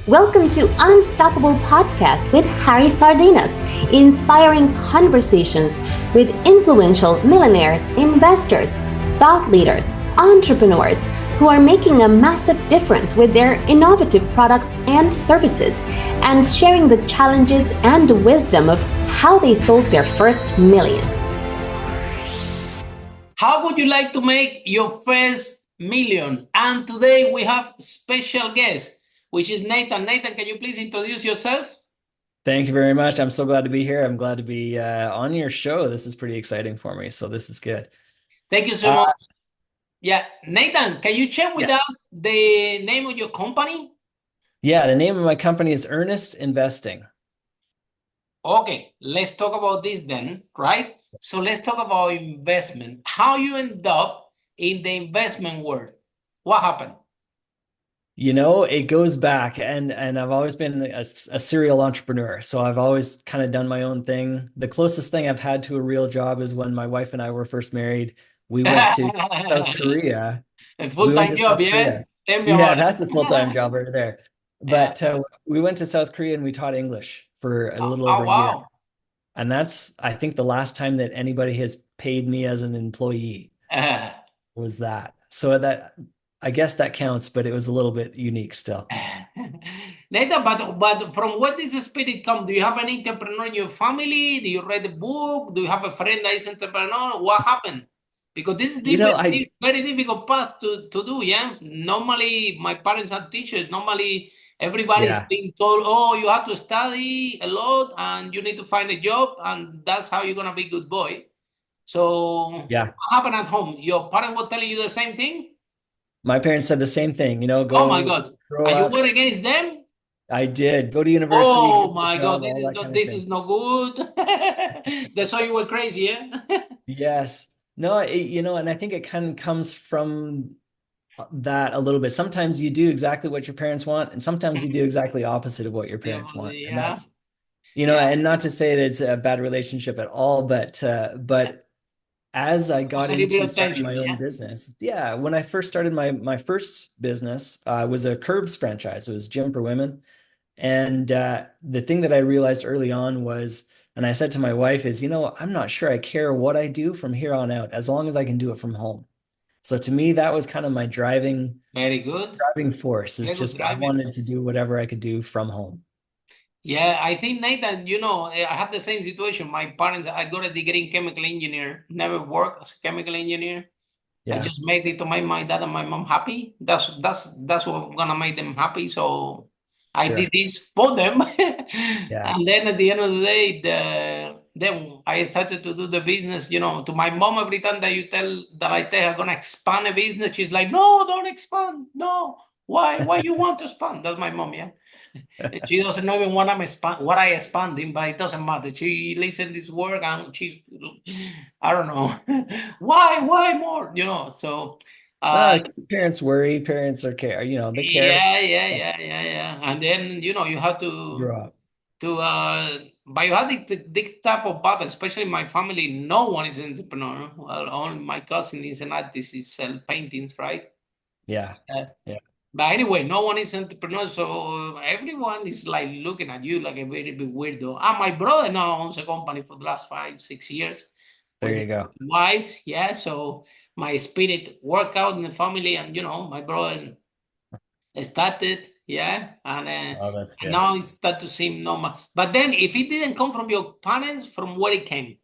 Welcome to Unstoppable Podcast with Harry Sardinas, inspiring conversations with influential millionaires, investors, thought leaders, entrepreneurs who are making a massive difference with their innovative products and services, and sharing the challenges and wisdom of how they sold their first million. How would you like to make your first million? And today we have special guest, which is Nathan. Nathan, can you please introduce yourself? Thank you very much. I'm so glad to be here. I'm glad to be on your show. This is pretty exciting for me. So this is good. Thank you so much. Yeah, Nathan, can you share with us the name of your company? Yeah, the name of my company is Earnest Investing. Okay, let's talk about this then, right? So let's talk about investment. How you end up in the investment world? What happened? You know, it goes back and I've always been a serial entrepreneur. So I've always kind of done my own thing. The closest thing I've had to a real job is when my wife and I were first married. We went to South Korea. A full-time job, yeah? Yeah, that's a full-time job right there. But we went to South Korea and we taught English for a little over a year. And that's, I think, the last time that anybody has paid me as an employee was that. So that, I guess that counts, but it was a little bit unique still. Nathan, but from where does the spirit come? Do you have an entrepreneur in your family? Do you read a book? Do you have a friend that is entrepreneur? What happened? Because this is very difficult path to do, yeah? Normally, my parents are teachers. Normally, everybody's being told, oh, you have to study a lot and you need to find a job and that's how you're going to be a good boy. So what happened at home? Your parents were telling you the same thing? My parents said the same thing, you know, go. Oh my God. And you went against them? I did. Go to university. Oh my God, this is no good. That's why you were crazy, yeah? Yes. No, you know, and I think it kind of comes from that a little bit. Sometimes you do exactly what your parents want, and sometimes you do exactly opposite of what your parents want. And that's, you know, and not to say that it's a bad relationship at all, but as I got into starting my own business, when I first started my first business, was a Curbs franchise. It was gym for women. And the thing that I realized early on was, and I said to my wife is, you know, I'm not sure I care what I do from here on out, as long as I can do it from home. So to me, that was kind of my driving force. It's just I wanted to do whatever I could do from home. Yeah, I think, Nathan, you know, I have the same situation. My parents, I got a degree in chemical engineer, never worked as a chemical engineer. I just made it to make my dad and my mom happy. That's what gonna make them happy. So I did this for them. And then at the end of the day, then I started to do the business, you know, to my mom. Every time that I tell her I'm gonna expand a business, she's like, no, don't expand. No. Why you want to expand? That's my mom, yeah. She doesn't even want what I expanding, but it doesn't matter. She listens to this work and she's, I don't know, why more, you know? So parents worry, parents are care, you know, they care. Yeah. And then, you know, you have to grow up. But you have this type of battle, especially in my family. No one is an entrepreneur. Well, only my cousin is an artist. He sells paintings, right? Yeah. But anyway, no one is an entrepreneur, so everyone is like looking at you like a very big weirdo. And my brother now owns a company for the last 5-6 years. There you go. Wives, yeah. So my spirit worked out in the family, and you know, my brother started, and now it started to seem normal. But then, if it didn't come from your parents, from where it came?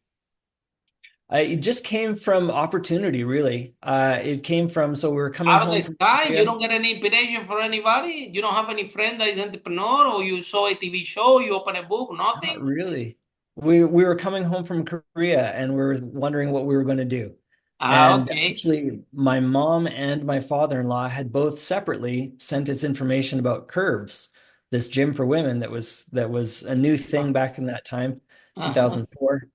It just came from opportunity, really. It came from, so we were coming out of the sky. You don't get any inspiration for anybody. You don't have any friend that is entrepreneur, or you saw a TV show, you open a book, nothing. Not really. We were coming home from Korea and we were wondering what we were going to do. And actually, my mom and my father-in-law had both separately sent us information about Curves, this gym for women that was a new thing back in that time, 2004.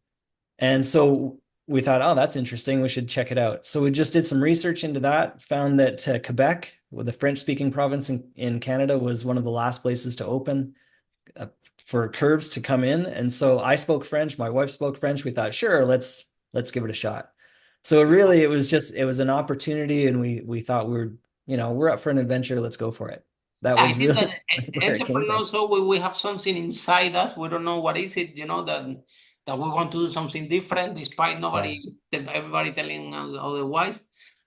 And so we thought, oh, that's interesting. We should check it out. So we just did some research into that, found that Quebec, the French-speaking province in Canada, was one of the last places to open for Curves to come in. And so I spoke French, my wife spoke French. We thought, sure, let's give it a shot. So it was an opportunity, and we thought we're up for an adventure. Let's go for it. That I was think that really where it came from. entrepreneurs, so we have something inside us. We don't know what is it, that we want to do something different, despite everybody telling us otherwise.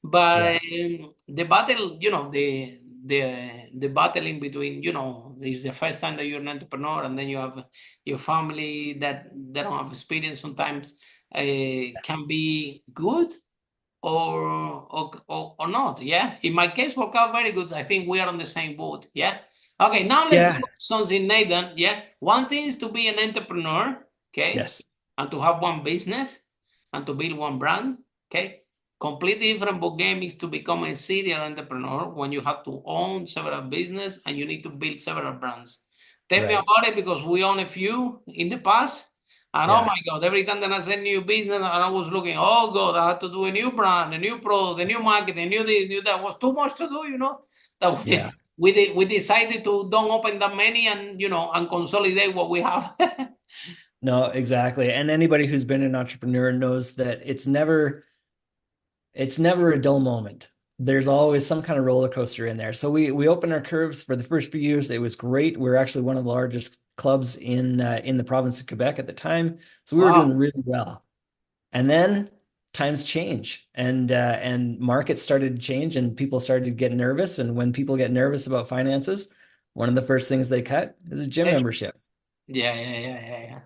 But Yeah. the battle, the battling between, is the first time that you're an entrepreneur, and then you have your family that they don't have experience. Sometimes can be good or not. Yeah. In my case, worked out very good. I think we are on the same boat. Yeah. Okay. Now let's do Yeah. something, Nathan. Yeah. One thing is to be an entrepreneur. Okay. Yes. And to have one business and to build one brand. Okay. Completely different book game is to become a serial entrepreneur when you have to own several business and you need to build several brands. Tell me Right. about it, because we own a few in the past. And oh Yeah. my God, every time that I said new business, and I was looking, oh God, I had to do a new brand, a new product, a new marketing, new this, new that. Was too much to do. That Yeah. we decided to don't open that many and consolidate what we have. No, exactly. And anybody who's been an entrepreneur knows that it's never a dull moment. There's always some kind of roller coaster in there. So we opened our curves for the first few years. It was great. We were actually one of the largest clubs in the province of Quebec at the time. So we were doing Wow. really well. And then times change and markets started to change and people started to get nervous. And when people get nervous about finances, one of the first things they cut is a gym membership. Yeah.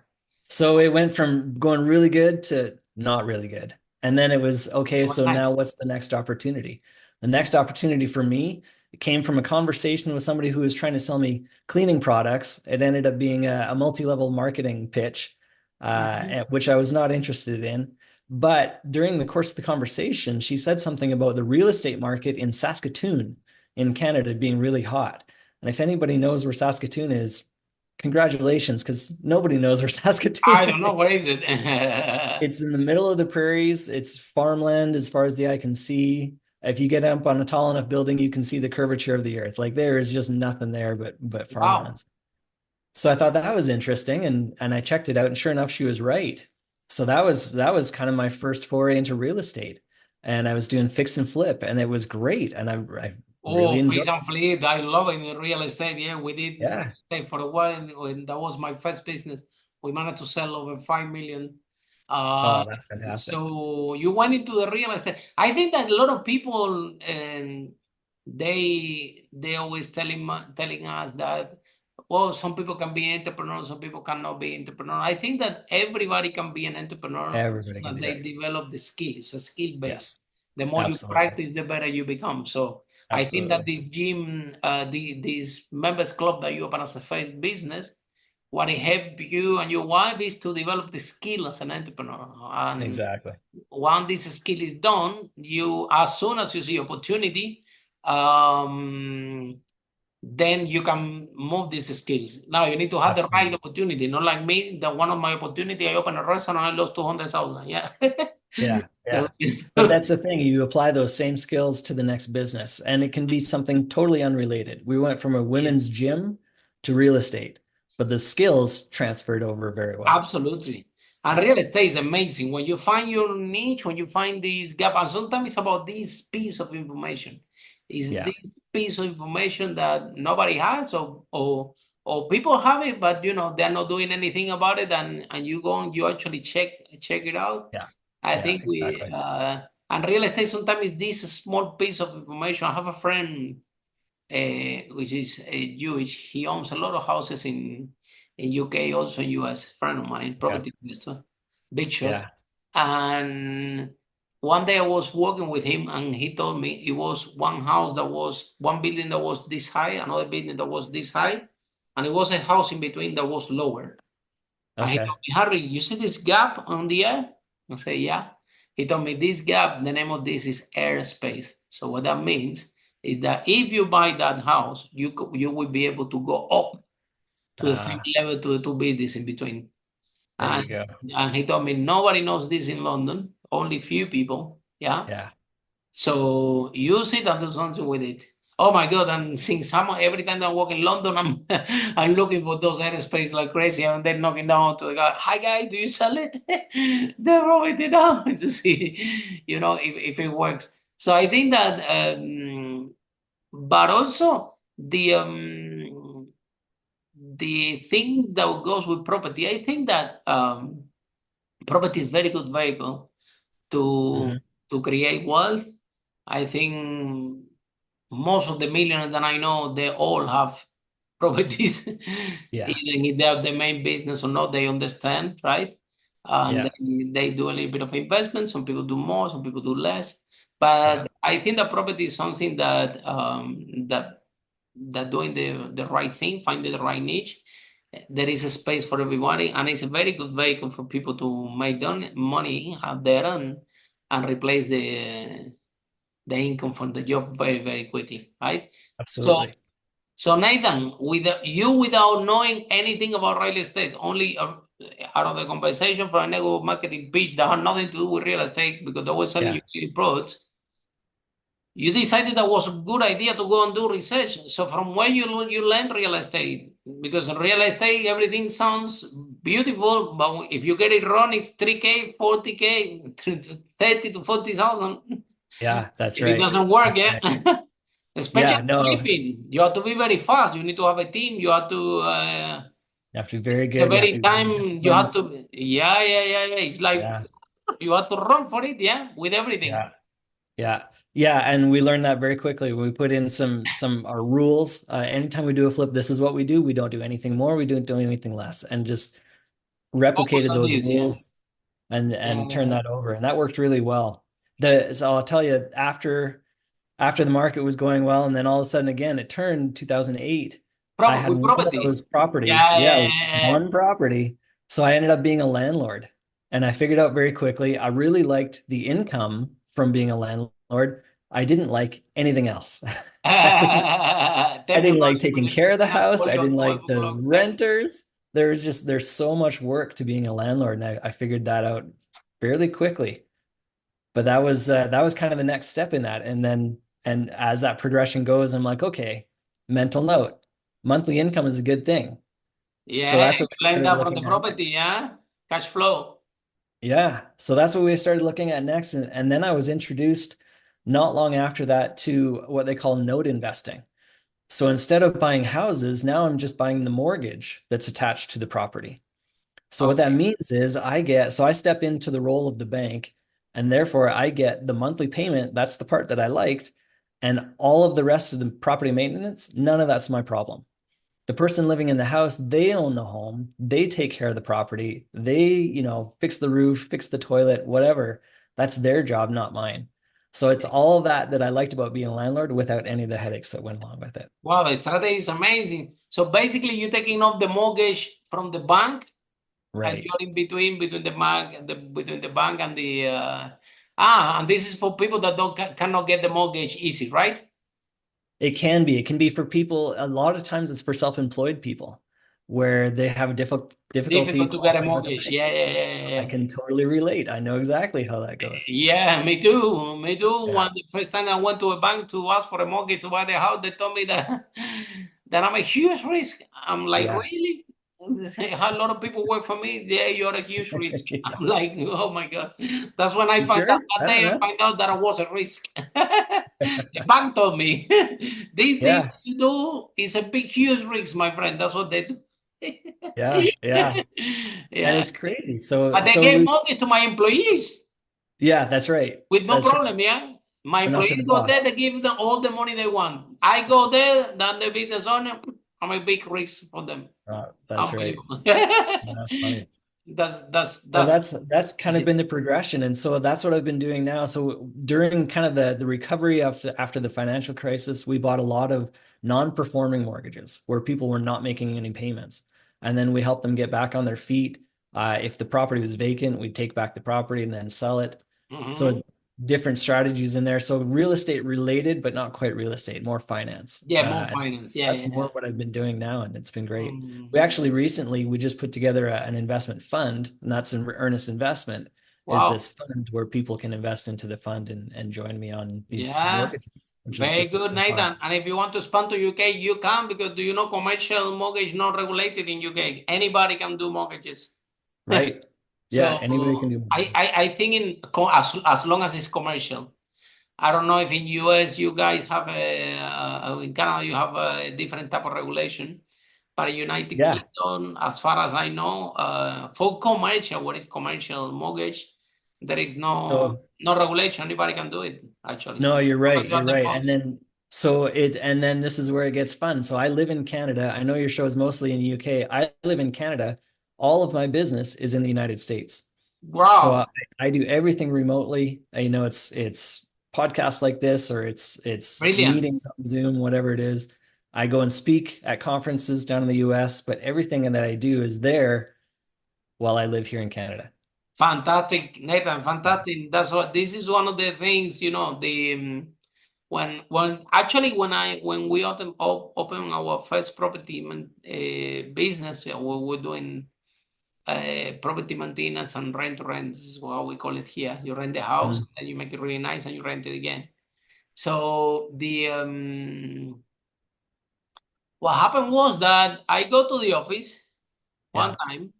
So it went from going really good to not really good. And then it was, okay, What so time? now what's the next opportunity? The next opportunity for me came from a conversation with somebody who was trying to sell me cleaning products. It ended up being a multi-level marketing pitch, which I was not interested in. But during the course of the conversation, she said something about the real estate market in Saskatoon in Canada being really hot. And if anybody knows where Saskatoon is, congratulations, because nobody knows where Saskatoon I don't know. is. Where is it? It's in the middle of the prairies. It's farmland as far as the eye can see. If you get up on a tall enough building, you can see the curvature of the earth. Like there is just nothing there but Wow. farmlands. So I thought that was interesting, and I checked it out, and sure enough, she was right. So that was kind of my first foray into real estate, and I was doing fix and flip, and it was great, and I really Oh, enjoyed fix it. and flip. I love it in real estate. Yeah, we did real Yeah. estate for a while. When that was my first business. We managed to sell over 5 million. Uh, Oh, that's fantastic. so you went into the real estate. I think that a lot of people, and they always telling us that, well, some people can be entrepreneurs, some people cannot be entrepreneur. I think that everybody can be an entrepreneur as Everybody soon can as do they it. develop the skill. It's a skill base. Yes, The more you absolutely. practice, the better you become. So I think that Absolutely. this gym, this members club that you open as a first business, what it help you and your wife is to develop the skill as an entrepreneur. And Exactly. once this skill is done, you, as soon as you see opportunity, um, then you can move these skills. Now you need to have the right Absolutely. opportunity, not like me. That one of my opportunity, I opened a restaurant, I lost 200,000. Yeah. Yeah, So, yeah. But that's the thing. You apply those same skills to the next business, and it can be something totally unrelated. We went from a yeah. women's gym to real estate, but the skills transferred over very well. Absolutely. And real estate is amazing. When you find your niche, when you find this gap, and sometimes it's about this piece of information. Is Yeah, this piece of information that nobody has, or people have it, but they're not doing anything about it, and you go and you actually check it out. yeah, I yeah, think we exactly. and real estate sometimes is this small piece of information. I have a friend which is Jewish. He owns a lot of houses in UK, also in US. Friend of mine, Yeah, property investor, big shot. yeah. And one day I was working with him, and he told me it was one house that was one building that was this high, another building that was this high, and it was a house in between that was lower. And he Okay. told me, Harry, you see this gap on the air? I say, yeah. He told me this gap, the name of this is airspace. So what that means is that if you buy that house, you will be able to go up to the same Uh, level to the two buildings in between. there And you go. and he told me nobody knows this in London, only few people. Yeah. Yeah. So use it and do something with it. Oh my God! And since every time I walk in London, I'm I'm looking for those airspace like crazy, and then knocking down to the guy. Hi guy, do you sell it? They wrote it down to see, if it works. So I think that, but also the thing that goes with property, I think that property is very good vehicle to create wealth. I think most of the millionaires that I know, they all have properties. Yeah. Even if they have the main business or not, they understand, right? And Yeah. they do a little bit of investment. Some people do more, some people do less. But Yeah. I think that property is something that that doing the right thing, finding the right niche, there is a space for everybody, and it's a very good vehicle for people to make money out there and replace the income from the job very, very quickly, right? So, Absolutely. so Nathan, without knowing anything about real estate, only out of the conversation for a network marketing pitch that had nothing to do with real estate because they were selling you products, you decided that was a good idea to go and do research. So from where you learn real estate, because in real estate everything sounds beautiful, but if you get it wrong, it's 3K, 40K, 30 to 40,000. Yeah, that's If it right. doesn't work, That's yeah. right. Especially Yeah, no, flipping, you have to be very fast. You need to have a team. You have to. you have to be very It's a good. You have very to be very time. You have disciplined. to. Yeah. It's like Yeah. you have to run for it. Yeah, with everything. Yeah. Yeah. Yeah. And we learned that very quickly. We put in some our rules. Anytime we do a flip, this is what we do. We don't do anything more. We don't do anything less. And just Focus replicated on those this. Yeah. rules and turned Yeah. that over. And that worked really well. So I'll tell you, after the market was going well, and then all of a sudden again, it turned 2008. I had With one of property. those properties. Yeah, Yeah. one property. So I ended up being a landlord. And I figured out very quickly, I really liked the income from being a landlord. I didn't like anything else. I didn't, I Tell me didn't about like it. taking care of the house. What I your didn't like the blog. renters. There's so much work to being a landlord. And I figured that out fairly quickly. But that was kind of the next step in that. And as that progression goes, I'm like, okay, mental note, monthly income is a good thing. So Yeah, that's what we you learn started that from the looking at property, next. yeah? Cash flow. Yeah. So that's what we started looking at next. And then I was introduced not long after that to what they call note investing. So instead of buying houses, now I'm just buying the mortgage that's attached to the property. So what that Okay. means is I step into the role of the bank, and therefore I get the monthly payment. That's the part that I liked. And all of the rest of the property maintenance, none of that's my problem. The person living in the house, they own the home, they take care of the property, they, fix the roof, fix the toilet, whatever. That's their job, not mine. So it's all that I liked about being a landlord without any of the headaches that went along with it. Wow, the strategy is amazing. So basically, you're taking off the mortgage from the bank, and Right. you're in between the bank, between the bank and the and this is for people that don't cannot get the mortgage easy, right? It can be. It can be for people. A lot of times it's for self-employed people where they have a difficulty Difficult to get a qualifying with a mortgage. bank. I Yeah. can totally relate. I know exactly how that goes. Yeah, me too. Me too. Yeah. When the first time I went to a bank to ask for a mortgage to buy the house, they told me that that I'm a huge risk. I'm like, Yeah. really? A lot of people work for me. Yeah, you're a huge risk. Yeah. I'm like, oh my God. That's when I You find out sure? that I don't day I know. find out that I was a risk. The bank told me this thing Yeah. you do is a big, huge risk, my friend. That's what they do. Yeah. Yeah. And Yeah. it's crazy. But they So gave we, money to my employees yeah, that's right. with no That's right. problem, yeah. My But not to the employees go there, boss. they give them all the money they want. I go there, then the business owner, I'm a big risk for them. That's right. Unbelievable. That's funny. So That's that's kind of been the progression. And so that's what I've been doing now. So during kind of the recovery after the financial crisis, we bought a lot of non-performing mortgages where people were not making any payments. And then we helped them get back on their feet. If the property was vacant, we'd take back the property and then sell it. Mhm. So different strategies in there. So real estate related, but not quite real estate, more finance. Yeah, more And finance. that's Yeah. more what I've been doing now, and it's been great. We Mhm. actually recently we just put together an investment fund, and that's an Earnest Investment. Is Wow. this fund where people can invest into the fund and join me on these Yeah. mortgages, which is Very just good, so fun. Nathan. And if you want to expand to UK, you can because do you know commercial mortgage not regulated in UK? Anybody can do mortgages. Right? Yeah, So anybody can do I, mortgages. I, I think as long as it's commercial. I don't know if in US you guys have in Canada you have a different type of regulation, but in United Yeah. Kingdom, as far as I know, for commercial, what is commercial mortgage, there is So no regulation. Anybody can do it, actually. no, you're right. You You're have the right. And funds. then this is where it gets fun. So I live in Canada. I know your show is mostly in the UK. I live in Canada. All of my business is in the United States. So Wow, I do everything remotely. You know, it's podcasts like this, or it's brilliant. meetings on Zoom, whatever it is. I go and speak at conferences down in the US, but everything that I do is there while I live here in Canada. Fantastic, Nathan, So, fantastic. That's what this is one of the things, the when actually when we open our first property business, we were doing property maintenance and rent to rent. This is how we call it here. You rent the house, mhm. and you make it really nice, and you rent it again. So the what happened was that I go to the office one Yeah. time,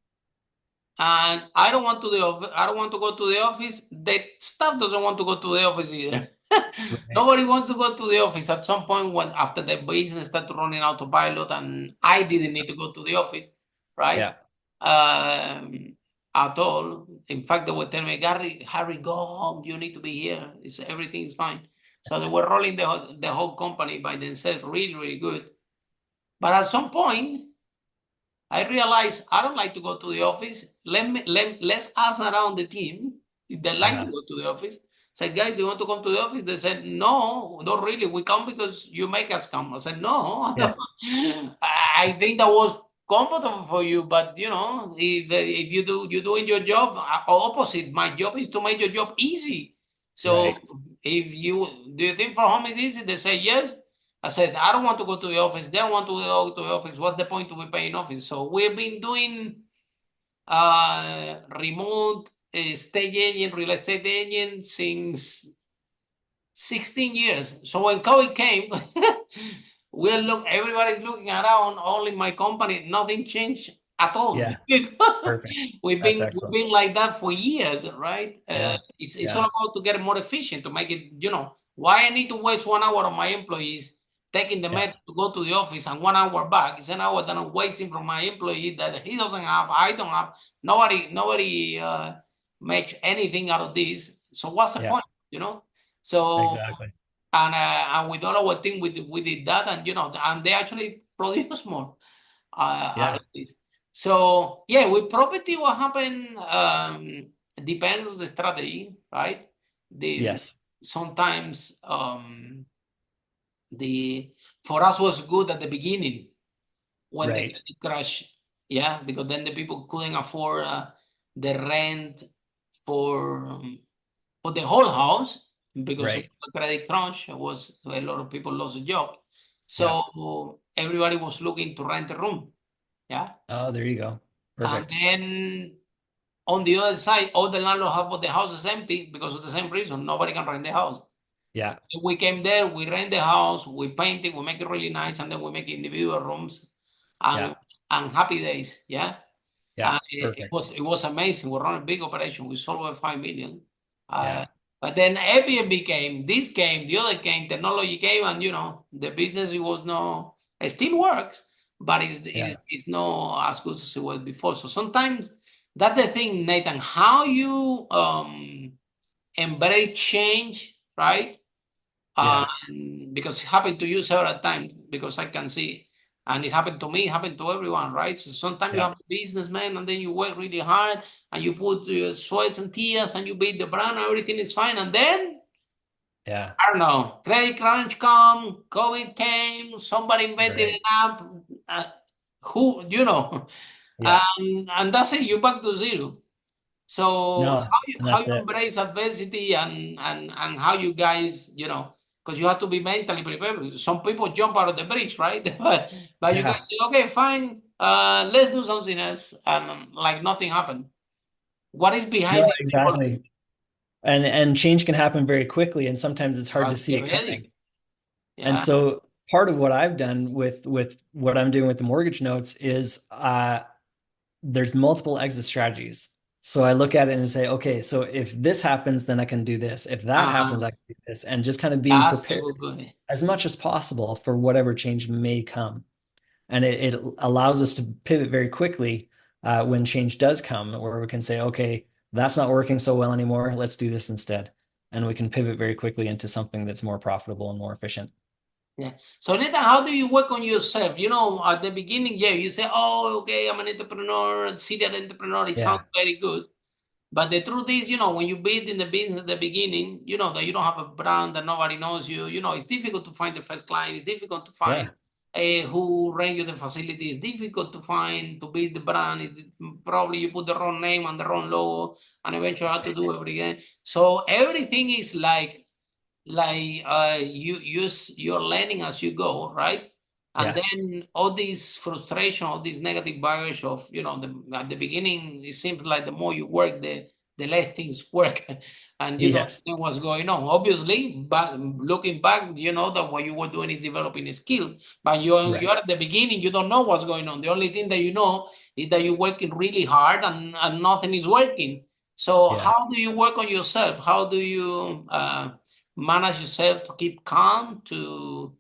and I don't want to the office. I don't want to go to the office. The staff doesn't want to go to the office either. Right. Nobody wants to go to the office. At some point, when after the business started running autopilot, and I didn't need to go to the office, right? Yeah. Um, at all. In fact, they were telling me, Harry, go home. You need to be here. Everything is fine. So they were rolling the whole company by themselves, really, really good. But at some point, I realized I don't like to go to the office. Let's ask around the team if they like to Uh-huh. go to the office. Say, guys, do you want to come to the office? They said, no, not really. We come because you make us come. I said, no, I Yeah. don't. I think that was comfortable for you, but if you're doing your job, opposite. My job is to make your job easy. So Right. if you do you think for home is easy? They say yes. I said, I don't want to go to the office. They don't want to go to the office. What's the point to be paying office? So we've been doing remote estate agent, real estate agent since 16 years. So when COVID came, everybody's looking around, all in my company, nothing changed at all Yeah. because Perfect. we've That's been we've excellent. been like that for years, right? Yeah. It's all Yeah. about to get more efficient to make it, why I need to waste 1 hour on my employees taking the Yeah. method to go to the office and 1 hour back. It's an hour that I'm wasting from my employee that he doesn't have, I don't have. Nobody makes anything out of this. So what's the Yeah. point? So Exactly. and with all our team, we did that, and and they actually produce more out Yeah. of this. So yeah, with property, what happened depends on the strategy, right? The Yes. sometimes the for us was good at the beginning when the Right. credit crash, yeah, because then the people couldn't afford the rent for for the whole house because of Right. the credit crunch. Was a lot of people lost a job, Yeah. so everybody was looking to rent a room, yeah. Oh, there you go. And Perfect. then on the other side, all the landlords have the houses empty because of the same reason. Nobody can rent the house. Yeah. We came there, we rent the house, we paint it, we make it really nice, and then we make individual rooms and Yeah. and happy days, yeah. Yeah. It Perfect. was it was amazing. We run a big operation. We sold over 5 million. Uh, Yeah. but then Airbnb came, this came, the other came, technology came, and the business it was no, it still works, but Yeah. it's not as good as it was before. So sometimes that's the thing, Nathan, how you embrace change, right? Yeah. Because it happened to you several times, because I can see, and it happened to me, it happened to everyone, right? So sometimes you Yeah. have a businessman, and then you work really hard, and you put your sweats and tears, and you build the brand, and everything is fine, and then Yeah. I don't know, credit crunch come, COVID came, somebody invented an Right. app, uh, who Yeah. and that's it, you're back to zero. So No, and how that's you it. embrace adversity, and how you guys, because you have to be mentally prepared. Some people jump out of the bridge, right? But you Yeah. guys say, okay, fine, let's do something else, and like nothing happened. What is No, behind the people? exactly. And change can happen very quickly, and sometimes it's hard to see Get it coming. ready. And Yeah, so part of what I've done with what I'm doing with the mortgage notes is there's multiple exit strategies. So I look at it and say, okay, so if this happens, then I can do this. If that happens, I can do this. And just kind of being That's a prepared good. as much as possible for whatever change may come. And it allows us to pivot very quickly when change does come, where we can say, okay, that's not working so well anymore. Let's do this instead. And we can pivot very quickly into something that's more profitable and more efficient. Yeah. So Nathan, how do you work on yourself? You know, at the beginning, yeah, you say, oh, okay, I'm an entrepreneur, serial entrepreneur. It sounds very good. But the truth is, you know, when you build in the business at the beginning, you know, that you don't have a brand, that nobody knows you, you know, it's difficult to find the first client. It's difficult to find who rent you the facility. It's difficult to find, to build the brand. It's probably you put the wrong name and the wrong logo and eventually have to do everything. So everything is like you're learning as you go, right? And then all this frustration, all this negative baggage of, you know, at the beginning, it seems like the more you work, the less things work, and you don't know what's going on. Obviously, but looking back, you know that what you were doing is developing a skill, but you're at the beginning, you don't know what's going on. The only thing that you know is that you're working really hard and nothing is working. So how do you work on yourself? How do you manage yourself to keep calm, to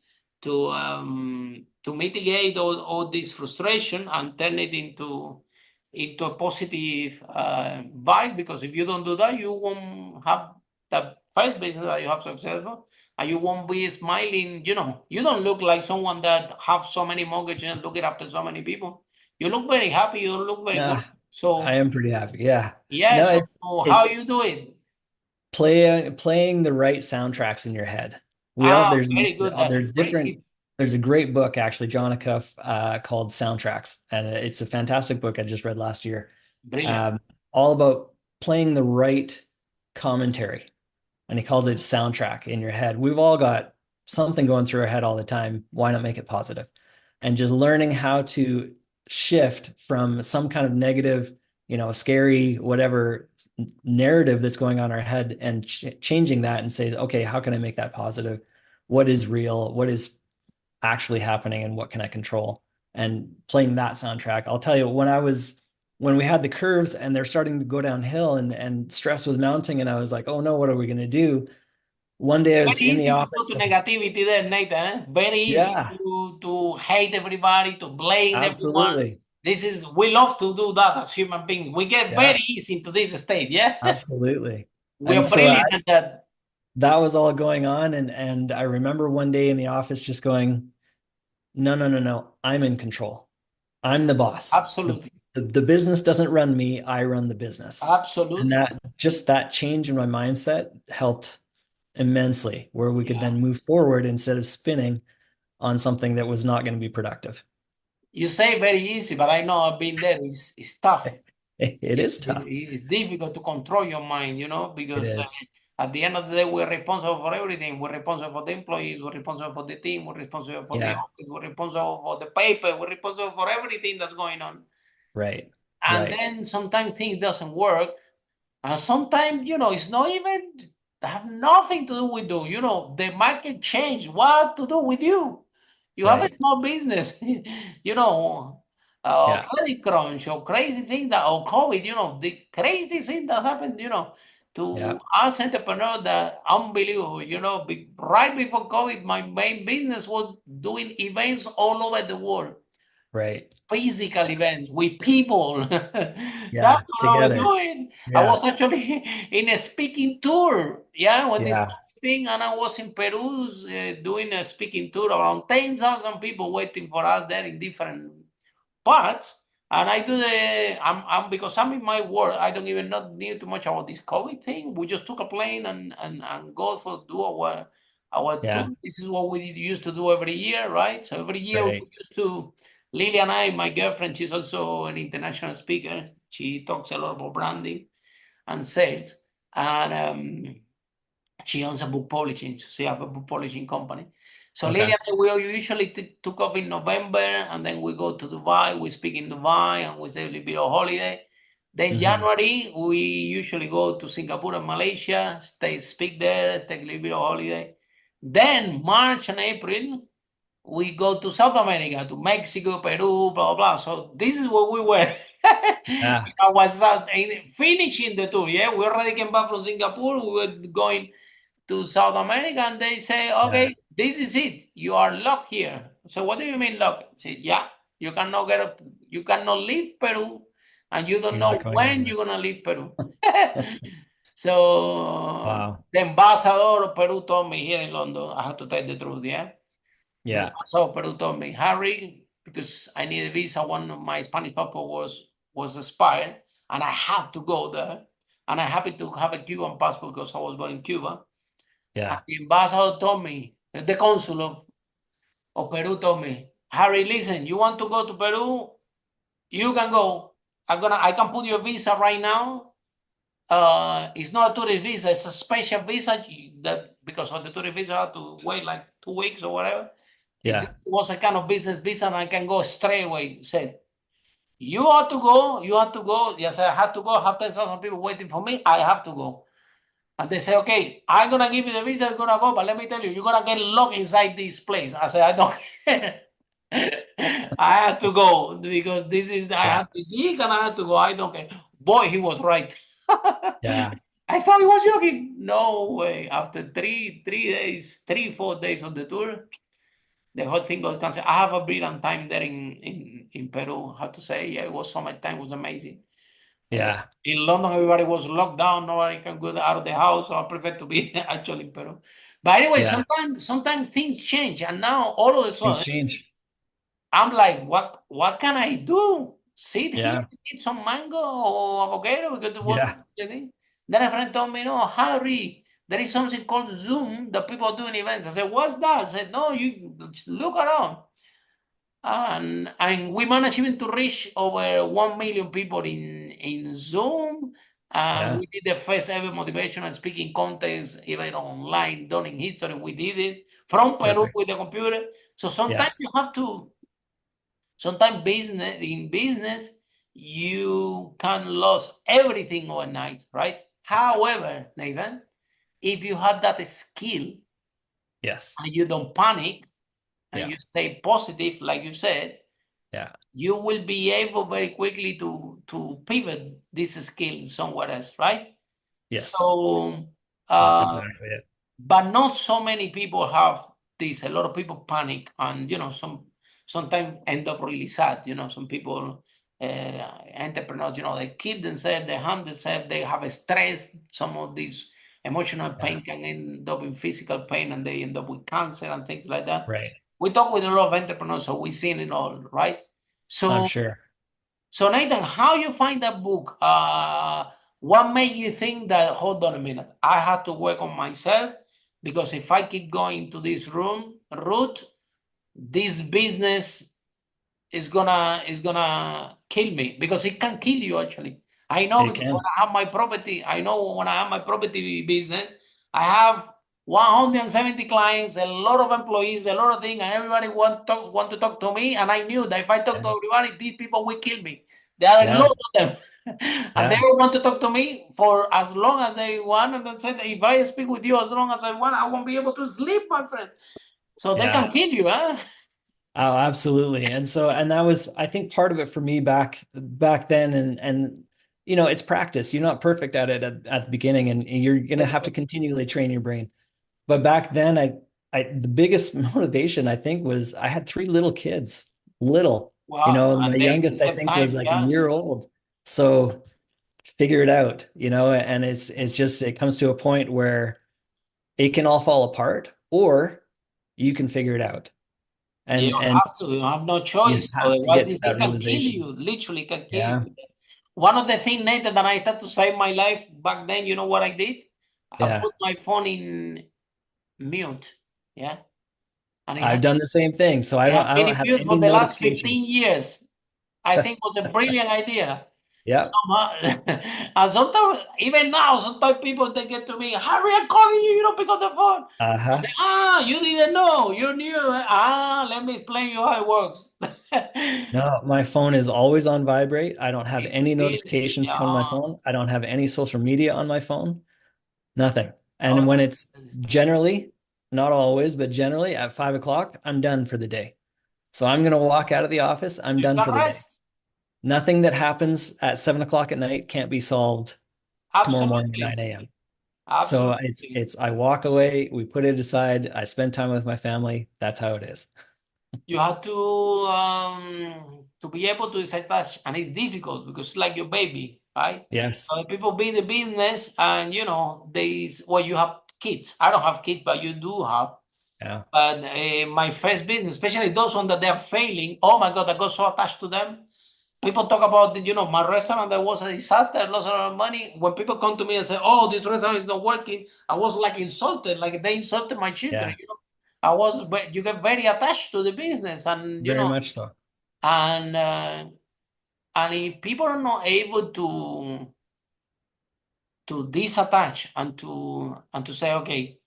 mitigate all this frustration and turn it into a positive vibe? Because if you don't do that, you won't have the first business that you have successful, and you won't be smiling. You know, you don't look like someone that have so many mortgages and looking after so many people. You look very happy. You look very good. So I am pretty happy. Yeah. yeah. No, So how you do it? Playing the right soundtracks in your head. Very good. That's a great tip. There's a great book actually, John Acuff, called Soundtracks, and it's a fantastic book I just read last year. Brilliant. All about playing the right commentary, and he calls it soundtrack in your head. We've all got something going through our head all the time. Why not make it positive? And just learning how to shift from some kind of negative, you know, scary, whatever narrative that's going on in our head, and changing that and say, okay, how can I make that positive? What is real? What is actually happening, and what can I control? And playing that soundtrack. I'll tell you, when we had the curves and they're starting to go downhill, and stress was mounting, and I was like, oh no, what are we going to do? One day I was Very in the easy to go office. to negativity there, Nathan. Very easy to hate everybody, to blame everyone. Absolutely. We love to do that as human beings. We get very easy into this state, yeah? Absolutely. We And are so brilliant at that. that was all going on, and I remember one day in the office just going, no, no, no, no, I'm in control. I'm the boss. Absolutely. The business doesn't run me, I run the business. And Absolutely. that change in my mindset helped immensely, where we could then move forward instead of spinning on something that was not going to be productive. You say very easy, but I know I've been there. It's tough. It is tough. It's difficult to control your mind, you know, It because is. at the end of the day, we're responsible for everything. We're responsible for the employees. We're responsible for the team. We're responsible for the office. We're responsible for the paper. We're responsible for everything that's going on. Right. And then sometimes things doesn't work. And sometimes, you know, it's not even have nothing to do with you. You know, the market changed. What to do with you? You have a small business, you know, credit crunch or crazy thing or COVID, you know, the crazy thing that happened, you know, to us entrepreneurs, that unbelievable, you know, right before COVID, my main business was doing events all over the world. Right. Physical events with people. That's what I was Together. doing. I was actually in a speaking tour. Yeah, when this thing, and I was in Peru doing a speaking tour, around 10,000 people waiting for us there in different parts. And I do I'm because I'm in my work, I don't even not knew too much about this COVID thing. We just took a plane and go for do our tour. This is what we used to do every year, right? So every year we used to. Lily and I, my girlfriend, she's also an international speaker. She talks a lot about branding and sales. And she owns a book publishing. So she has a book publishing company. So Lily and I, we usually took off in November, and then we go to Dubai. We speak in Dubai, and we stay a little bit of holiday. Then January, we usually go to Singapore and Malaysia, speak there, take a little bit of holiday. Then March and April, we go to South America, to Mexico, Peru, blah, blah, blah. So this is where we were. Yeah. I was finishing the tour. Yeah, we already came back from Singapore. We were going to South America, and they say, Yeah. okay, this is it. You are locked here. So what do you mean locked? I said, yeah, you cannot get up, you cannot leave Peru, and you don't You're not know going when anywhere. you're gonna leave Peru. So Wow. the ambassador of Peru told me here in London, I have to tell the truth, yeah. The Yeah. ambassador of Peru told me, Harry, because I need a visa, one of my Spanish passport was expired, and I had to go there. And I happened to have a Cuban passport because I was going to Cuba. And Yeah. the ambassador told me, the consul of Peru told me, Harry, listen, you want to go to Peru? You can go. I can put your visa right now. It's not a tourist visa, it's a special visa that because of the tourist visa I have to wait like 2 weeks or whatever. It Yeah. was a kind of business visa and I can go straight away. Said, you have to go, you have to go. Yes, I had to go. I have 10,000 people waiting for me. I have to go. And they say, okay, I'm gonna give you the visa, you're gonna go, but let me tell you, you're gonna get locked inside this place. I said, I don't care. I had to go because this is I Yeah. had to dig and I had to go. I don't care. Boy, he was right. Yeah. I thought he was joking. No way. After 3 days, 4 days on the tour, the whole thing got canceled. I have a brilliant time there in Peru. I have to say, yeah, it was summertime, it was amazing. Yeah. In London, everybody was locked down. Nobody can go out of the house. So I prefer to be actually in Peru. But anyway, Yeah. sometimes things change, and now all of a Things sudden, change. I'm like, what can I do? Sit here Yeah. and eat some mango or avocado because it was. Yeah. Then a friend told me, no, Harry, there is something called Zoom that people are doing events. I said, what's that? I said, no, you look around. And we managed even to reach over 1 million people in Zoom. Yeah. We did the first ever motivational speaking contest, even online, done in history. We did it from Peru Perfect. with the computer. So Yeah. sometimes you have to, sometimes in business, you can lose everything overnight, right? However, Nathan, if you have that skill Yes. and you don't panic and Yeah. you stay positive, like you said, Yeah. you will be able very quickly to pivot this skill somewhere else, right? Yes. So, That's uh, exactly it. but not so many people have this. A lot of people panic, and sometimes end up really sad. Some people, entrepreneurs, they kill themselves, they harm themselves, they have a stress. Some of these emotional Yeah. pain can end up in physical pain, and they end up with cancer and things like that. Right. We talk with a lot of entrepreneurs, so we've seen it all, right? I'm So, sure. so Nathan, how you find that book? What made you think that, hold on a minute, I have to work on myself because if I keep going to this route, this business is gonna kill me because it can kill you actually. I know It because when can. I have my property, I know when I have my property business, I have 170 clients, a lot of employees, a lot of things, and everybody want to talk to me. And I knew that if I talk Yeah. to everybody, these people will kill me. There are a Yeah. lot of them. And they Yeah. will want to talk to me for as long as they want. And then said, if I speak with you as long as I want, I won't be able to sleep, my friend. So they Yeah. can kill you, huh? Oh, absolutely. And that was, I think, part of it for me back then. And it's practice. You're not perfect at it at the beginning, and you're gonna have to continually train your brain. But back then, the biggest motivation I think was I had three little kids, little, Wow. my And they the youngest I same think was time, like a yeah. year old. So figure it out, and it's just it comes to a point where it can all fall apart, or you can figure it out. You And have to. You have no you choice. have to Otherwise, get to they that can kill realization. you. Literally, can kill Yeah. you. One of the things, Nathan, that I had to save my life back then, you know what I did? I Yeah. put my phone in mute. Yeah. And I've done the same thing. So I it don't has I been don't in have mute for any the last 15 notifications. years. I think it was a brilliant idea. Yeah. Somehow, and sometimes, even now, sometimes people they get to me, Harry, I'm calling you, you don't pick up the phone. I say, Uh-huh. you didn't know, you knew. Let me explain you how it works. No, my phone is always on vibrate. I don't have It's any really, notifications come on my phone. I don't have any social media on my phone. Nothing. And oh, when it's generally, not always, but generally at 5 o'clock, I'm done for the day. So I'm gonna walk out of the office. I'm you done can for the day. rest. Nothing that happens at 7 o'clock at night can't be solved tomorrow morning at 9 a.m. So Absolutely. I walk away, we put it aside, I spend time with my family. That's how it is. You have to be able to decide that, and it's difficult because it's like your baby, right? Yes. People be in the business, and you have kids. I don't have kids, but you do have. Yeah. But my first business, especially those ones that they're failing, oh my God, I got so attached to them. People talk about, my restaurant that was a disaster, I lost a lot of money. When people come to me and say, oh, this restaurant is not working, I was like insulted, like they insulted my children. Yeah. You get very attached to the business, and Very much so. and if people are not able to disattach and to say, okay,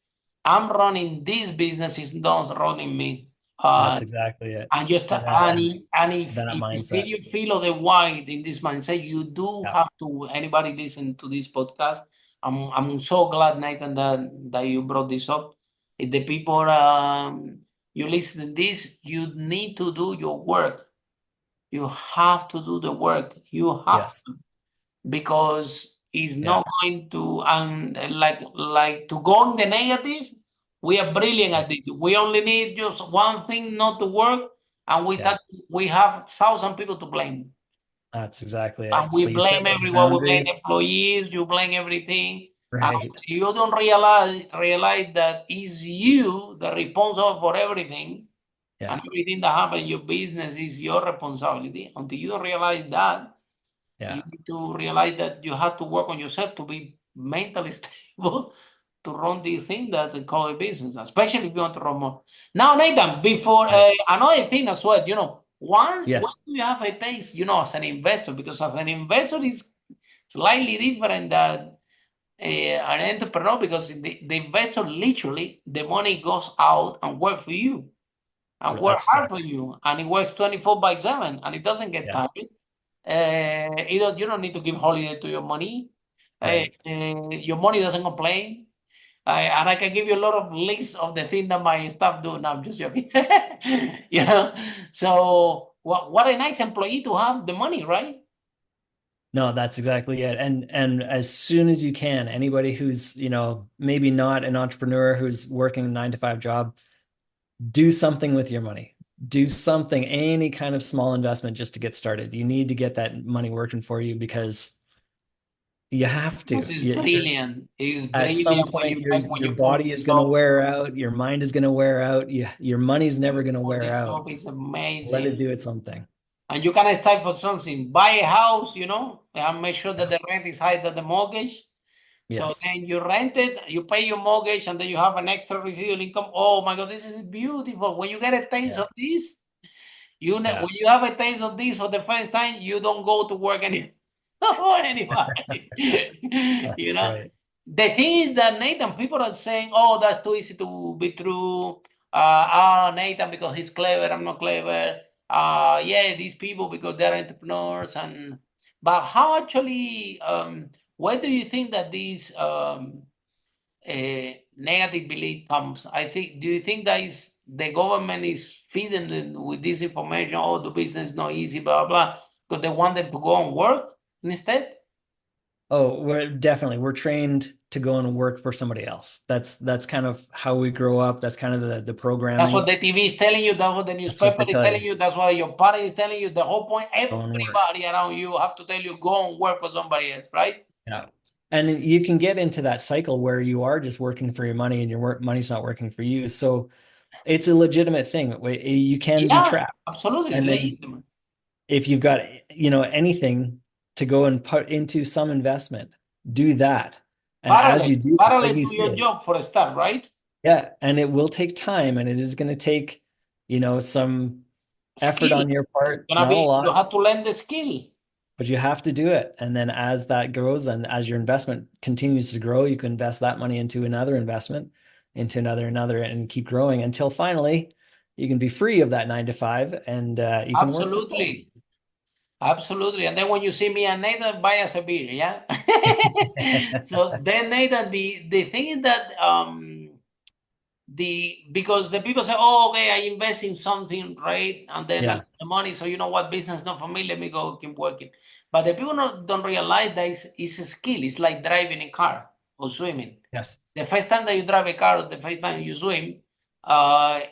I'm running this business, is not running me. That's exactly it. And just And then and if that you mindset. still you feel the wide in this mindset, you do Yeah. have to. Anybody listen to this podcast? I'm so glad, Nathan, that you brought this up. If the people you listen to this, you need to do your work. You have to do the work. You have Yes. to, because it's Yeah. not going to, and like to go in the negative. We are brilliant at it. We only need just one thing not to work, and Yeah. we have 1,000 people to blame. That's exactly And it. we But you set blame those everyone. We blame the boundaries. employees. You blame everything. And Right. you don't realize that it's you the responsible for everything, Yeah. and everything that happens in your business is your responsibility. Until you don't realize that, you Yeah. need to realize that you have to work on yourself to be mentally stable to run this thing that they call a business, especially if you want to run more. Now, Nathan, before Right. another thing as well, when Yes. do you have a taste, as an investor? Because as an investor is slightly different than an entrepreneur, because the investor literally the money goes out and work for you and work That's hard for exactly. you, and it works 24/7, and it doesn't get Yeah. tired. You don't need to give holiday to your money. Right. Your money doesn't complain. And I can give you a lot of lists of the things that my staff do. Now I'm just joking. So what a nice employee to have the money, right? No, that's exactly it. And as soon as you can, anybody who's, maybe not an entrepreneur who's working a 9 to 5 job, do something with your money. Do something, any kind of small investment just to get started. You need to get that money working for you because you have This to. is brilliant. It's At some brilliant point, when your you pull body is this going to off. wear out, your mind is going to wear out, your money's never going to Pull wear this out. off is Let it amazing. do its own thing. And you can start for something. Buy a house, and make sure that the rent is higher than the mortgage. So Yes. then you rent it, you pay your mortgage, and then you have an extra residual income. Oh my God, this is beautiful. When you get a taste Yeah. of this, Yeah. when you have a taste of this for the first time, you don't go to work for anybody. Right. The thing is that, Nathan, people are saying, "Oh, that's too easy to be true." Nathan, because he's clever, I'm not clever. Yeah, these people because they're entrepreneurs, but how actually? Where do you think that these negative belief comes? Do you think that is the government is feeding them with this information? Oh, the business is not easy, blah blah, because they want them to go and work instead. Oh, we're trained to go and work for somebody else. That's kind of how we grow up. That's kind of the That's programming. what the TV is telling you. That's what the That's what newspaper they is tell telling you. you. That's what your parent is telling you. The whole point, Go and work. everybody around you have to tell you, go and work for somebody else, right? Yeah. And you can get into that cycle where you are just working for your money and your money's not working for you. So it's a legitimate thing. You can be Yeah, trapped. absolutely. It's And then legitimate. if you've got, anything to go and put into some investment, do that. And as you do that, like Parallel you to your said, job for a start, right? yeah, and it will take time and it is going to take, some effort Skill. on your It's part, gonna not a be, you lot, have to learn the skill. but you have to do it. And then as that grows and as your investment continues to grow, you can invest that money into another investment, into another, and keep growing until finally you can be free of that 9 to 5 and you can work from home. Absolutely. Absolutely. And then when you see me and Nathan, buy us a beer, yeah? So then, Nathan, the thing is that because the people say, oh, okay, I invest in something, right? And then Yeah. the money, so you know what, business not for me, let me go keep working. But the people don't realize that it's a skill. It's like driving a car or swimming. Yes. The first time that you drive a car, or the first time you swim,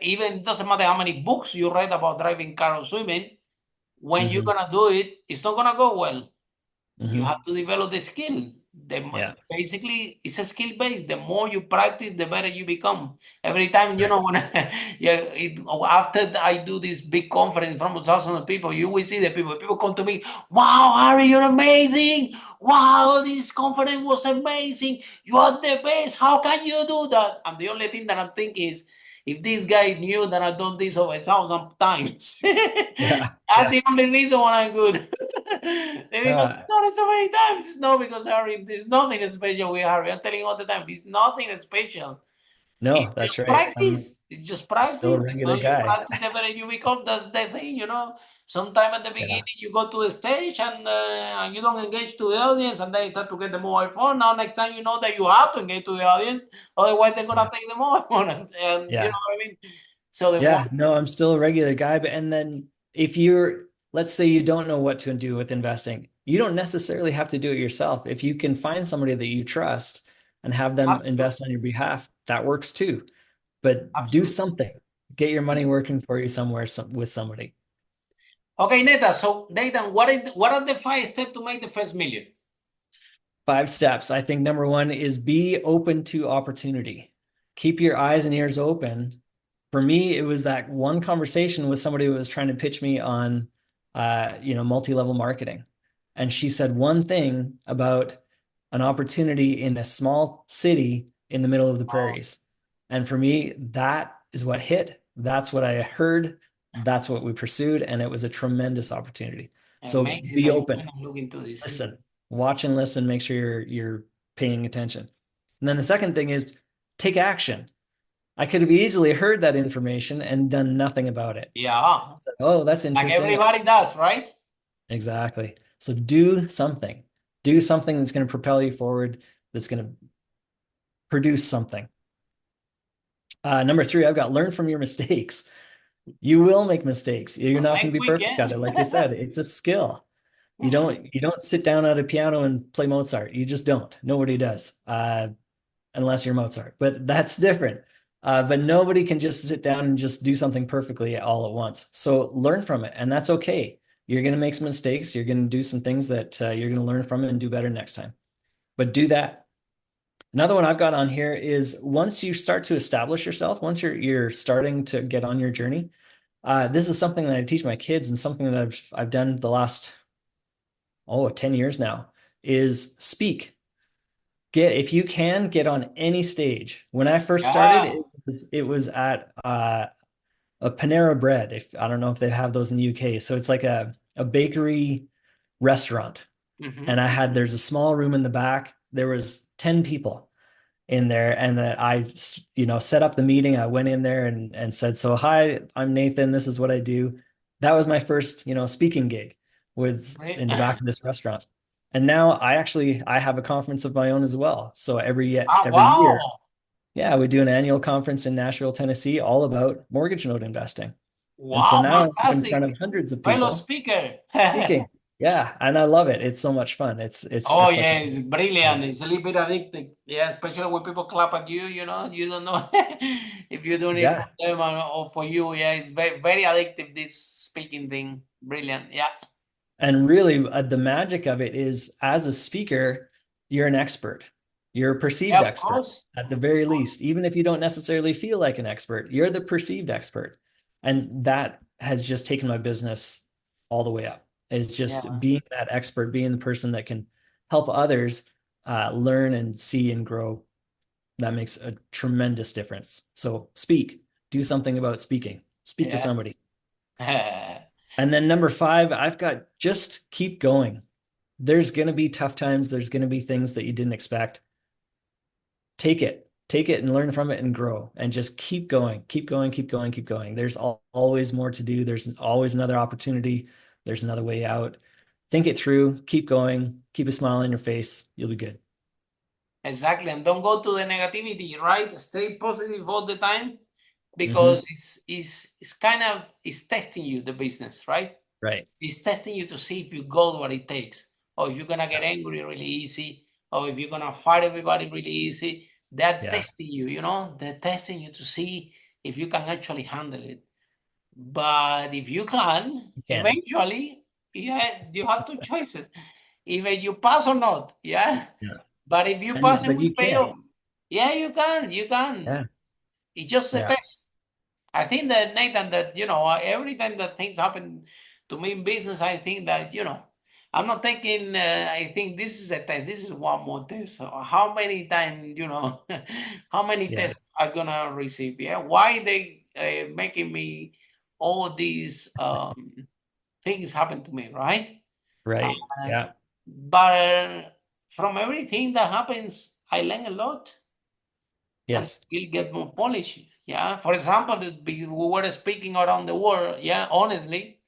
even it doesn't matter how many books you read about driving car or swimming, when you're gonna do it, it's not gonna go well. You have to develop the skill. Yeah. Basically, it's a skill base. The more you practice, the better you become. Every time, you know, when after I do this big conference in front of thousands of people, you will see the people. People come to me, wow, Harry, you're amazing. Wow, this conference was amazing. You are the best. How can you do that? And the only thing that I'm thinking is, if this guy knew that I've done this over 1,000 times, Yeah. that's the only reason why I'm good. Because Uh, it's done it so many times. It's not because Harry, there's nothing special with Harry. I'm telling you all the time, it's nothing special. It's no, that's just right. I'm practice. It's just still practice. a The regular more you guy. practice, the better you become. That's the thing, you know. Sometime at the Yeah. beginning, you go to a stage and you don't engage to the audience, and then you start to get the mobile phone. Now, next time, you know that you have to engage to the audience, otherwise they're gonna Yeah. take the mobile phone, and you know Yeah. what I mean. So the more, Yeah. No, I'm still a regular guy. But and then if you're, let's say you don't know what to do with investing, you don't necessarily have to do it yourself. If you can find somebody that you trust and have them absolutely, invest on your behalf, that works too. But do absolutely. something. Get your money working for you somewhere with somebody. Okay, Neta. So Nathan, what are the 5 steps to make the first million? 5 steps. I think number one is be open to opportunity. Keep your eyes and ears open. For me, it was that one conversation with somebody who was trying to pitch me on, multi-level marketing. And she said one thing about an opportunity in a small city in the middle of the Oh, prairies. And for me, that is what hit. That's what I heard. That's what we pursued. And it was a tremendous opportunity. So amazing be that you open, went and look into this. listen, watch and listen, make sure you're paying attention. And then the second thing is take action. I could have easily heard that information and done nothing about it. Yeah, So, oh, that's like interesting. everybody does, right? Exactly. So do something. Do something that's going to propel you forward, that's going to produce something. Number three, I've got learn from your mistakes. You will make mistakes. You're not going Next to be perfect at weekend. it. Like you said, it's a skill. You don't sit down at a piano and play Mozart. You just don't. Nobody does, unless you're Mozart. But that's different. But nobody can just sit down and just do something perfectly all at once. So learn from it, and that's okay. You're going to make some mistakes. You're going to do some things that you're going to learn from and do better next time. But do that. Another one I've got on here is once you start to establish yourself, once you're starting to get on your journey, this is something that I teach my kids and something that I've done the last 10 years now, is speak. If you can get on any stage. When I first started, Yeah. it was at a Panera Bread. If I don't know if they have those in the UK. So it's like a bakery restaurant. And there's a small room in the back. There was 10 people in there, and that I set up the meeting. I went in there and said, so hi, I'm Nathan, this is what I do. That was my first speaking gig, was Right. in the back of this restaurant. And now I have a conference of my own as well. So every year, Wow. yeah, we do an annual conference in Nashville, Tennessee, all about mortgage note investing. And so Wow, now I'm in front fantastic. of hundreds of Fellow people speaker. speaking. Yeah, and I love it. It's so much fun. It's Oh, just such a yeah, it's brilliant. It's a little bit addictive. Yeah, especially when people clap at you, you know, you don't know if you're doing it for yeah. them or for you. Yeah, it's very, very addictive, this speaking thing. Brilliant. Yeah. And really, the magic of it is, as a speaker, you're an expert. You're a perceived Yeah, of expert course. at the very least. Even if you don't necessarily feel like an expert, you're the perceived expert. And that has just taken my business all the way up. Is Yeah, just man. being that expert, being the person that can help others learn and see and grow. That makes a tremendous difference. So speak, do something about speaking, speak to Yeah. somebody. And then number five, I've got just keep going. There's going to be tough times. There's going to be things that you didn't expect. Take it and learn from it and grow and just keep going, keep going, keep going, keep going. There's always more to do. There's always another opportunity. There's another way out. Think it through, keep going, keep a smile on your face. You'll be good. Exactly. And don't go to the negativity, right? Stay positive all the time because it's kind of it's testing you, the business, right? Right. It's testing you to see if you got what it takes, or if you're gonna get angry really easy, or if you're gonna fight everybody really easy. They're testing you, you know, they're testing you to see if you can actually handle it. But if you can, eventually, yeah, you have two choices. Either you pass or not, yeah. Yeah. But if you pass, it But will you pay can. off. Yeah, you can. You can. Yeah. It's just a Yeah. test. I think that, Nathan, that, you know, every time that things happen to me in business, I think that, you know, I'm not thinking, I think this is a test. This is one more test. So how many times, you know, how many tests I'm going to receive? Yeah. Why they making me all these things happen to me, right? Right. Uh, Yeah. but from everything that happens, I learn a lot and Yes. will get more polished. Yeah. For example, we were speaking around the world. Yeah. Honestly.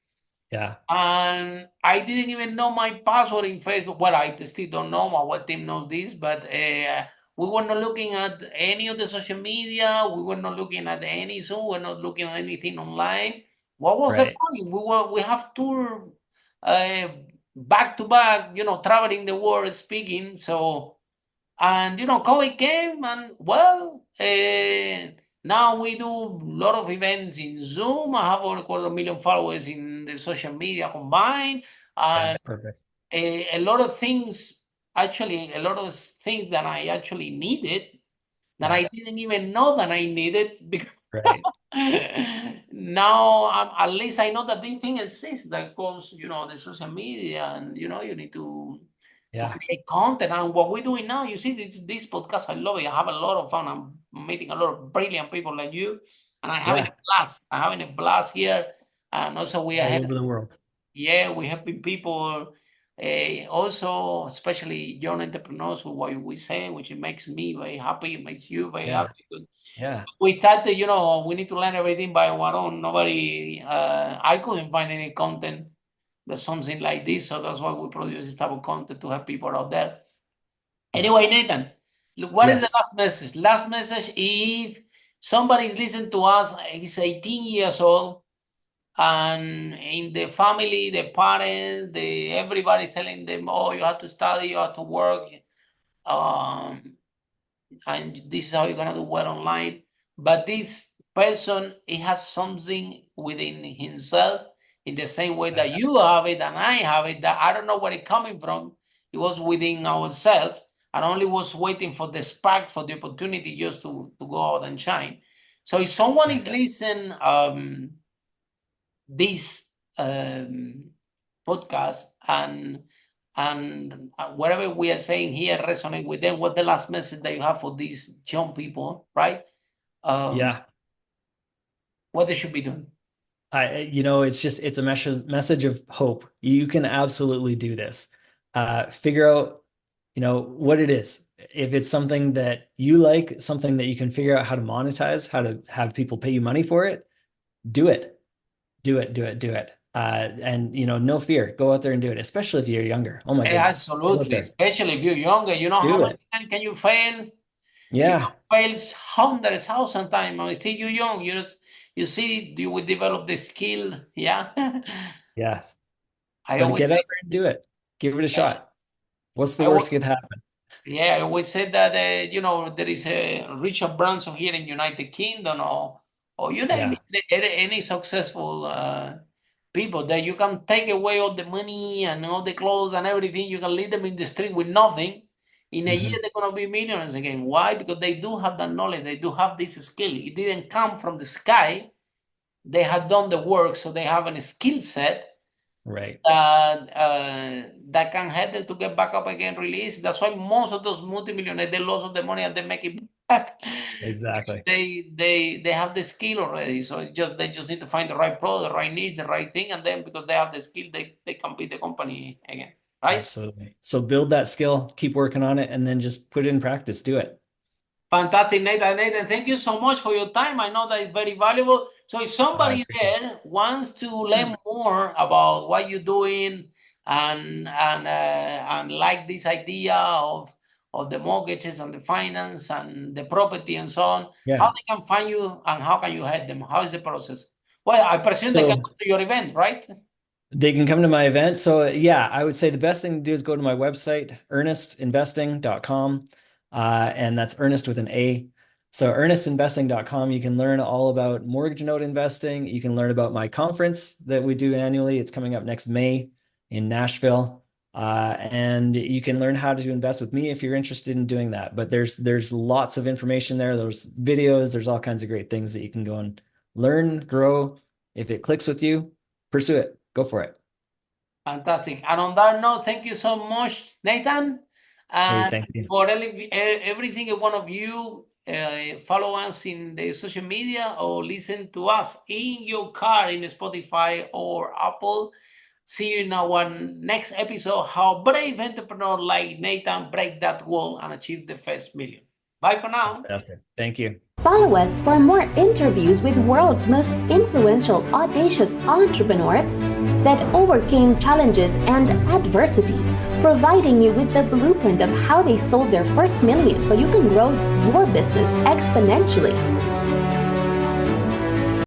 Yeah. And I didn't even know my password in Facebook. Well, I still don't know. Our team knows this, but we were not looking at any of the social media. We were not looking at any Zoom. We're not looking at anything online. What was the Right. point? We have tour back to back, you know, traveling the world speaking. So, and you know, COVID came, and well, now we do a lot of events in Zoom. I have over 250,000 followers in the social media combined, Yeah. and Perfect. a lot of things, actually, a lot of things that I actually needed that Yeah. I didn't even know that I needed because Right. now at least I know that this thing exists that goes, you know, the social media, and you know, you need to Yeah. create content. And what we're doing now, you see, this podcast, I love it. I have a lot of fun. I'm meeting a lot of brilliant people like you, and I'm having Yeah. a blast. I'm having a blast here, and also we are All having, over the world. yeah, we helping people, also, especially young entrepreneurs, with what we say, which it makes me very happy. It makes you very Yeah. happy. Yeah. We started, you know, we need to learn everything by our own. Nobody, I couldn't find any content that's something like this. So that's why we produce this type of content to help people out there. Yeah. Anyway, Nathan, look, what is the Yes. last message? Last message, if somebody's listening to us, he's 18 years old, and in the family, the parents, everybody telling them, oh, you have to study, you have to work, um, and this is how you're gonna do well online. But this person, he has something within himself in the same way that you have it and I have it, that I don't know where it coming from. It was within ourselves and only was waiting for the spark, for the opportunity just to go out and shine. So if someone is listening this podcast, and whatever we are saying here resonate with them, what the last message that you have for these young people, right? Yeah. What they should be doing. It's a message of hope. You can absolutely do this. Figure out, what it is. If it's something that you like, something that you can figure out how to monetize, how to have people pay you money for it, do it. Do it, do it, do it. And no fear. Go out there and do it, especially if you're younger. Oh my goodness. Go out Absolutely, there. especially if you're younger. You know how Do many it. times can you fail? You Yeah. fails hundreds, thousand times, and still you're young. You see, you will develop the skill. Yeah. Yes. I But always get out say, there and do it. Give it a yeah, shot. What's the I worst always, that could happen? yeah, I always said that there is a Richard Branson here in United Kingdom, or you name Yeah. it, any successful people that you can take away all the money and all the clothes and everything. You can leave them in the street with nothing. In a year, they're gonna be millionaires again. Why? Because they do have that knowledge. They do have this skill. It didn't come from the sky. They have done the work, so they have a skill set Right. that can help them to get back up again, release. That's why most of those multimillionaires, they lost all the money and they make it back. Exactly. They have the skill already. So they just need to find the right product, the right niche, the right thing, and then because they have the skill, they can beat the company again. Right? Absolutely. So build that skill, keep working on it, and then just put it in practice. Do it. Fantastic, Nathan. Nathan, thank you so much for your time. I know that it's very valuable. So if I somebody appreciate it. there wants to learn more about what you're doing and like this idea of the mortgages and the finance and the property and so on, Yeah. how they can find you and how can you help them? How is the process? Well, I presume they can go to your event, right? They can come to my event. So yeah, I would say the best thing to do is go to my website, earnestinvesting.com. And that's Earnest with an A. So earnestinvesting.com, you can learn all about mortgage note investing. You can learn about my conference that we do annually. It's coming up next May in Nashville. And you can learn how to invest with me if you're interested in doing that. But there's lots of information there. There's videos, there's all kinds of great things that you can go and learn, grow. If it clicks with you, pursue it. Go for it. Fantastic. And on that note, thank you so much, Nathan. And hey, thank you. For every single one of you, follow us in the social media or listen to us in your car in Spotify or Apple. See you in our next episode, how brave entrepreneur like Nathan break that wall and achieve the first million. Bye for now. Fantastic. Thank you. Follow us for more interviews with world's most influential, audacious entrepreneurs that overcame challenges and adversity, providing you with the blueprint of how they sold their first million so you can grow your business exponentially.